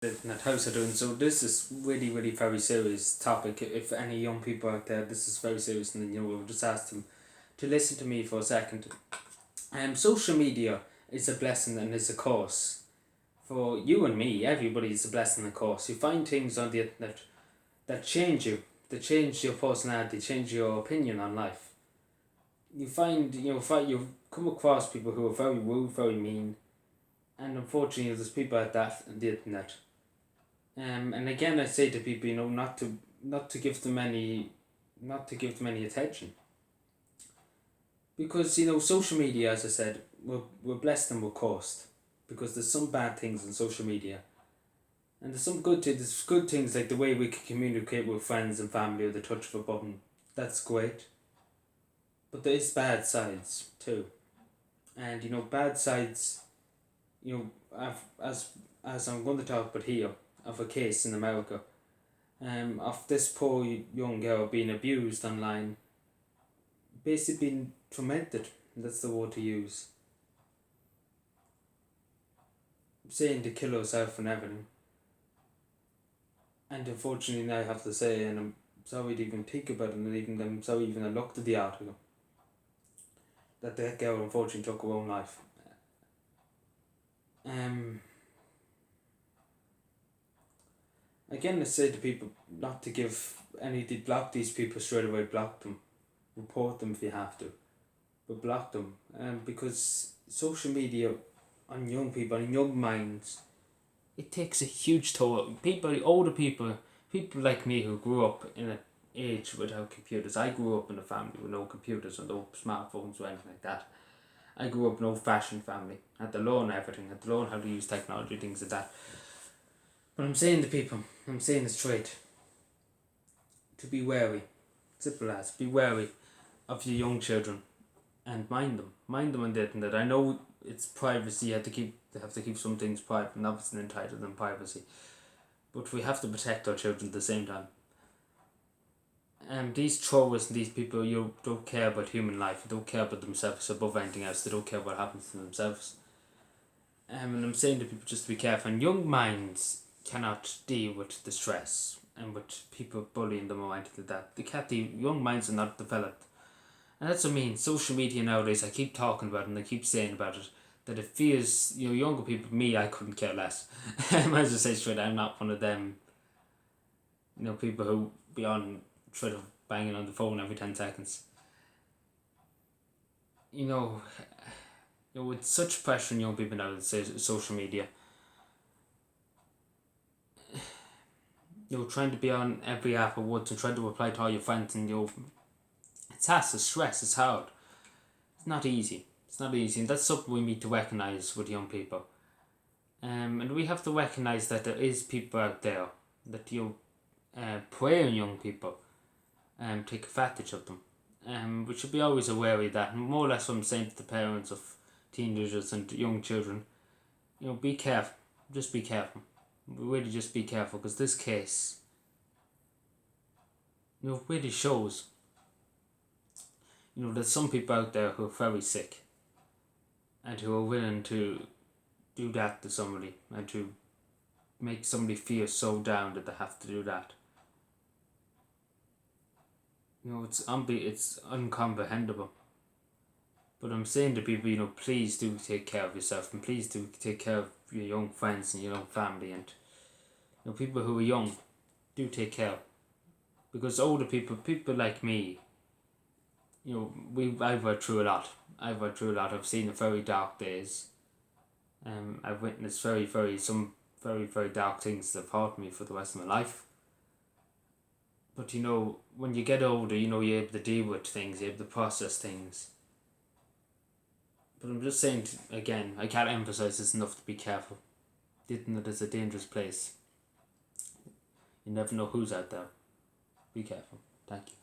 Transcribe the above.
That how's it doing? So this is really very serious topic. If any young people out there, this is very serious, and we'll just ask them to listen to me for a second. Social media is a blessing and is a curse for you and me. Everybody is a blessing and a curse. You find things on the internet that change you, that change your personality, change your opinion on life. You find you come across people who are very rude, very mean, and unfortunately, there's people like that on the internet. And again, I say to people, not to give them any attention, because social media, as I said, we're blessed and we're cursed, because there's some bad things in social media, and there's some good things. There's good things like the way we can communicate with friends and family with the touch of a button. That's great, but there is bad sides too, and bad sides. As I'm going to talk about here, of a case in America, of this poor young girl being abused online, basically being tormented. That's the word to use. Saying to kill herself and everything. And unfortunately, I have to say, and I'm sorry to even think about it, and I'm sorry even I looked at the article, that girl unfortunately took her own life. Again, I say to people not to to block these people straight away. Block them, report them if you have to, but block them. Because social media on young people, on young minds, it takes a huge toll. Older people like me who grew up in an age without computers. I grew up in a family with no computers or no smartphones or anything like that. I grew up in an old-fashioned family. Had to learn everything. Had to learn how to use technology, things like that. But I'm saying to people, I'm saying it straight, to be wary. Simple as, be wary of your young children and mind them. Mind them on the internet. I know it's privacy, you have to keep some things private, and obviously entitled in privacy. But we have to protect our children at the same time. These trolls and these people, you don't care about human life, they don't care about themselves above anything else, they don't care what happens to themselves. And I'm saying to people just to be careful. And young minds cannot deal with the stress and with people bullying them or anything like that. They can't deal. Young minds are not developed. And that's what I mean. Social media nowadays, I keep talking about it and I keep saying about it, that it feels, younger people, me, I couldn't care less. I might as well say straight, I'm not one of them, people who be on Twitter banging on the phone every 10 seconds. With such pressure on young people now that say social media, trying to be on every app at once and trying to reply to all your friends, and it's stress, it's hard. It's not easy. And that's something we need to recognise with young people. And we have to recognise that there is people out there that prey on young people, take advantage of them. We should be always aware of that. And more or less what I'm saying to the parents of teenagers and young children, be careful. Just be careful. Really just be careful, because this case, really shows, there's some people out there who are very sick and who are willing to do that to somebody and to make somebody feel so down that they have to do that. It's incomprehensible. But I'm saying to people, please do take care of yourself, and please do take care of your young friends and your young family, and people who are young, do take care. Because older people like me, I've read through a lot. I've seen the very dark days. I've witnessed some very dark things that have haunted me for the rest of my life. But when you get older, you're able to deal with things, you're able to process things. But I'm just saying, again, I can't emphasize this enough, to be careful. The internet is a dangerous place. You never know who's out there. Be careful. Thank you.